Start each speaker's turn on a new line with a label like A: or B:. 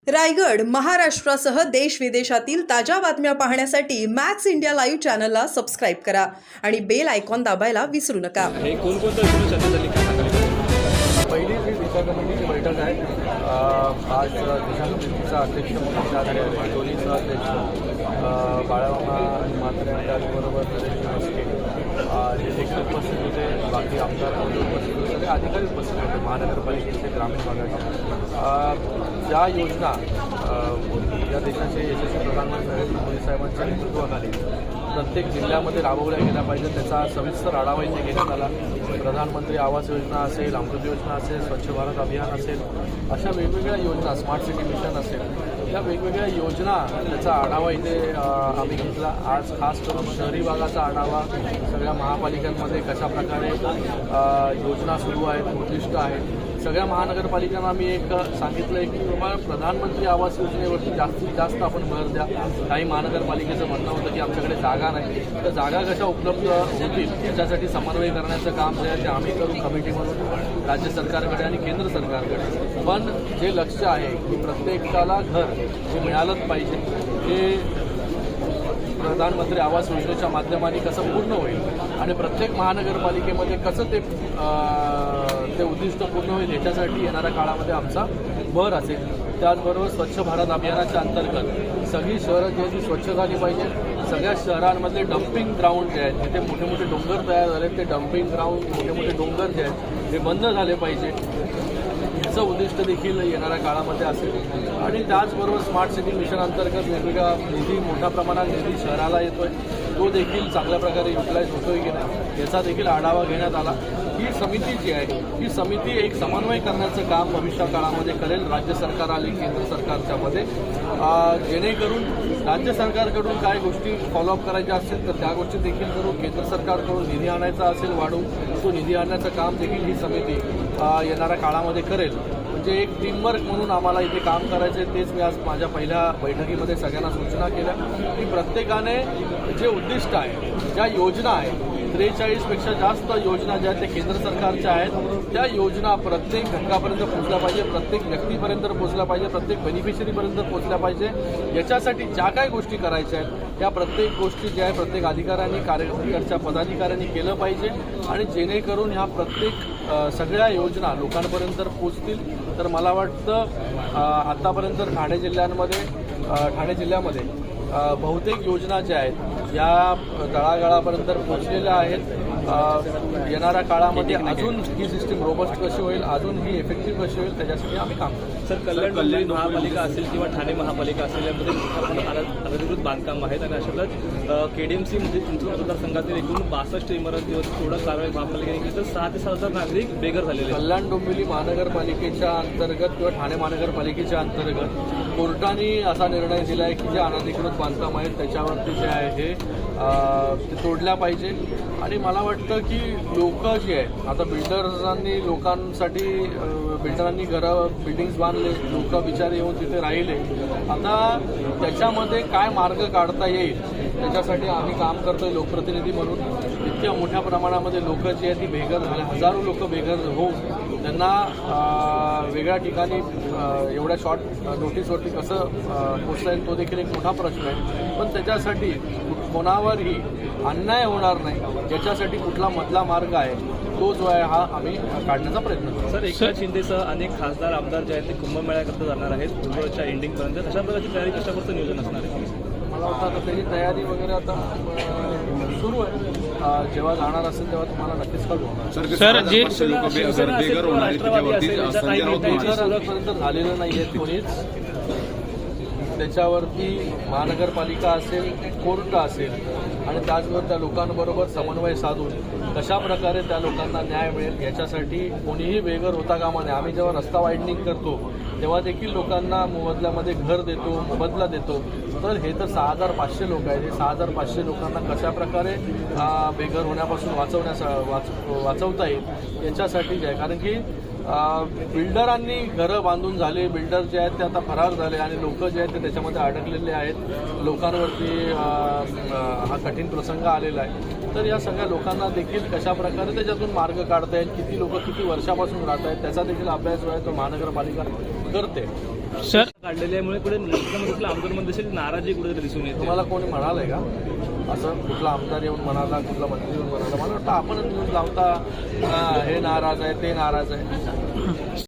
A: रायगड महाराष्ट्रासह देश विदेशातील ताज्या बातम्या पाहण्यासाठी मॅक्स इंडिया लाईव्ह चॅनलला सबस्क्राईब करा आणि बेल आयकॉन दाबायला विसरू नका।
B: हे कोणकोणत्या विषयावर चर्चा झाली काय सांगाल?
C: पहिली जी दिशा कमिटीची बैठक आहे आज दिशा कमिटीचा अध्यक्ष म्हणून आढळले दोन्हीचा अध्यक्ष बाळामामा म्हात्रे त्याचबरोबर नरेश मस्के जे देखील उपस्थित होते, बाकी आमदार उपस्थित होते, सगळे अधिकारी उपस्थित होते महानगरपालिकेचे ग्रामीण भागाचे। ज्या योजना या देशाचे यशस्वी प्रधानमंत्री नरेंद्र मोदी साहेबांच्या नेतृत्वाखाली प्रत्येक जिल्ह्यामध्ये राबवल्या गेल्या पाहिजे त्याचा सविस्तर आढावा इथे घेण्यात आला। प्रधानमंत्री आवास योजना असेल, अमृत योजना असेल, स्वच्छ भारत अभियान असेल, अशा वेगवेगळ्या योजना, स्मार्ट सिटी मिशन असेल, या वेगवेगळ्या योजना त्याचा आढावा इथे आम्ही घेतला। आज खास करून शहरी भागाचा आढावा, सगळ्या महापालिकांमध्ये कशा प्रकारे योजना सुरू आहेत, उद्दिष्ट आहेत। सगळ्या महानगरपालिकांना मी एक सांगितलं आहे की बाबा प्रधानमंत्री आवास योजनेवरती जास्तीत जास्त आपण भर द्या। काही महानगरपालिकेचं म्हणणं होतं की आमच्याकडे जागा नाही, तर जागा कशा उपलब्ध होतील याच्यासाठी समन्वय करण्याचं काम जे आहे ते आम्ही करू कमिटी म्हणून राज्य सरकारकडे आणि केंद्र सरकारकडे। पण जे लक्ष आहे की प्रत्येकाला घर जे मिळालंच पाहिजे हे प्रधानमंत्री आवास योजनेच्या माध्यमाने कसं पूर्ण होईल आणि प्रत्येक महानगरपालिकेमध्ये कसं ते उद्दिष्ट पूर्ण होईल याच्यासाठी येणाऱ्या काळामध्ये आमचा भर असेल। त्याचबरोबर स्वच्छ भारत अभियानाच्या अंतर्गत सगळी शहरं जी आहेत ती स्वच्छ झाली पाहिजे। सगळ्या शहरांमधले डम्पिंग ग्राउंड जे आहेत जिथे मोठे मोठे डोंगर तयार झाले ते डम्पिंग ग्राउंड, मोठे मोठे डोंगर जे आहेत ते बंद झाले पाहिजे, याचं उद्दिष्ट देखील येणाऱ्या काळामध्ये असेल। आणि त्याचबरोबर स्मार्ट सिटी मिशन अंतर्गत वेगवेगळा निधी, मोठ्या प्रमाणात निधी शहराला येतोय, तो देखील चांगल्या प्रकारे युटिलाइज होतोय की नाही याचा देखील आढावा घेण्यात आला। ही समिती जी आहे ही समिती एक समन्वय करण्याचं काम भविष्य काळामध्ये करेल राज्य सरकार आणि केंद्र सरकारच्या मध्ये, जेणेकरून राज्य सरकारकडून काय गोष्टी फॉलोअप करायच्या असतील तर त्या गोष्टी देखील करू, केंद्र सरकारकडून निधी आणायचा असेल वाढवून तो निधी आणण्याचं काम देखील ही समिती येणाऱ्या काळामध्ये करेल। म्हणजे एक टीमवर्क म्हणून आम्हाला इथे काम करायचं आहे। तेच मी आज माझ्या पहिल्या बैठकीमध्ये सगळ्यांना सूचना केल्या की प्रत्येकाने जे उद्दिष्ट आहे, ज्या योजना आहेत, 43पेक्षा जास्त योजना ज्या आहेत त्या केंद्र सरकारच्या आहेत, त्या योजना प्रत्येक घटकापर्यंत पोहोचल्या पाहिजे, प्रत्येक व्यक्तीपर्यंत पोहोचल्या पाहिजे, प्रत्येक बेनिफिशरीपर्यंत पोहोचल्या पाहिजे। याच्यासाठी ज्या काही गोष्टी करायच्या आहेत त्या प्रत्येक गोष्टी ज्या आहेत प्रत्येक अधिकाऱ्यांनी, कार्यकर्त्याच्या पदाधिकाऱ्यांनी केलं पाहिजे आणि जेणेकरून ह्या प्रत्येक सगळ्या योजना लोकांपर्यंत पोहोचतील। तर मला वाटतं आतापर्यंत ठाणे जिल्ह्यामध्ये बहुतेक योजना ज्या आहेत या तळागाळापर्यंत पोहोचलेल्या आहेत। येणाऱ्या काळामध्ये अजून ही सिस्टीम रोबस्ट कशी होईल, अजून ही इफेक्टिव्ह कशी होईल त्याच्यासाठी आम्ही काम करू।
B: सर, कल्याण महापालिका असेल किंवा ठाणे महापालिका असेल यामध्ये अनधिकृत बांधकाम आहेत आणि अशातच KDMC म्हणजे तुमच्या मतदारसंघातील एकूण 62 इमारतीवर थोडं कारवाई महापालिकेने केली तर 6 ते 7 हजार नागरिक बेघर झालेले।
C: कल्याण डोंबिवली महानगरपालिकेच्या अंतर्गत किंवा ठाणे महानगरपालिकेच्या अंतर्गत कोर्टाने असा निर्णय दिला आहे की जे अनधिकृत बांधकाम आहेत त्याच्यावरती जे आहे ते तोडल्या पाहिजे। आणि मला वाटतं की लोक जी आहेत आता बिल्डरांनी बिल्डिंग्स बांधले, लोक बिचारे येऊन तिथे राहिले, आता त्याच्यामध्ये काय मार्ग काढता येईल त्याच्यासाठी आम्ही काम करतोय लोकप्रतिनिधी म्हणून। इतक्या मोठ्या प्रमाणामध्ये लोक जी आहेत ती बेघर झाले, हजारो लोक बेघर होऊन त्यांना वेगळ्या ठिकाणी एवढ्या शॉर्ट नोटीसवरती कसं पोचता येईल तो देखील एक मोठा प्रश्न आहे। पण त्याच्यासाठी कोणावरही अन्याय होणार नाही याच्यासाठी कुठला मधला मार्ग आहे तो जो आहे हा आम्ही काढण्याचा प्रयत्न करू।
B: सर, एकनाथ शिंदेसह अनेक खासदार आमदार जे आहेत ते कुंभमेळ्याकरता जाणार आहेत फेब्रुवारीच्या एंडिंगपर्यंत, अशा प्रकारची तयारी कशापासून नियोजन असणार आहे?
C: मला वाटतं आता त्याची तयारी वगैरे आता सुरू आहे, जेव्हा जाणार असेल तेव्हा तुम्हाला नक्कीच कळवू।
B: सर, जे
C: आजपर्यंत झालेलं नाही आहे कोणीच, त्याच्यावरती महानगरपालिका असेल, कोर्ट असेल आणि त्याचबरोबर त्या लोकांबरोबर समन्वय साधून कशा प्रकारे त्या लोकांना न्याय मिळेल याच्यासाठी कोणीही बेघर होता कामा नये। आम्ही जेव्हा रस्ता वाईडनिंग करतो तेव्हा देखील लोकांना मोबदल्यामध्ये घर देतो, मोबदला देतो। तर हे तर 6500 लोक आहेत, हे 6500 लोकांना कशा प्रकारे बेघर होण्यापासून वाचवता येईल याच्यासाठी जे आहे, कारण की बिल्डरांनी घरं बांधून झाले, बिल्डर जे आहेत ते आता फरार झाले आणि लोक जे आहेत ते त्याच्यामध्ये अडकलेले आहेत, लोकांवरती हा कठीण प्रसंग आलेला आहे। तर या सगळ्या लोकांना देखील कशा प्रकारे त्याच्यातून मार्ग काढता येईल, किती लोक किती वर्षापासून राहत आहेत त्याचा देखील अभ्यास जो आहे तो महानगरपालिका करते।
D: सर
B: काढलेल्यामुळे कुठे आमदारमध्ये देखील नाराजी कुठेतरी दिसून येते.
C: तुम्हाला कोणी म्हणालंय का असं? कुठला आमदार येऊन म्हणाला, कुठला मंत्री येऊन म्हणाला? मला वाटतं आपणच न्यूज लावता हे नाराज आहे, ते नाराज आहे.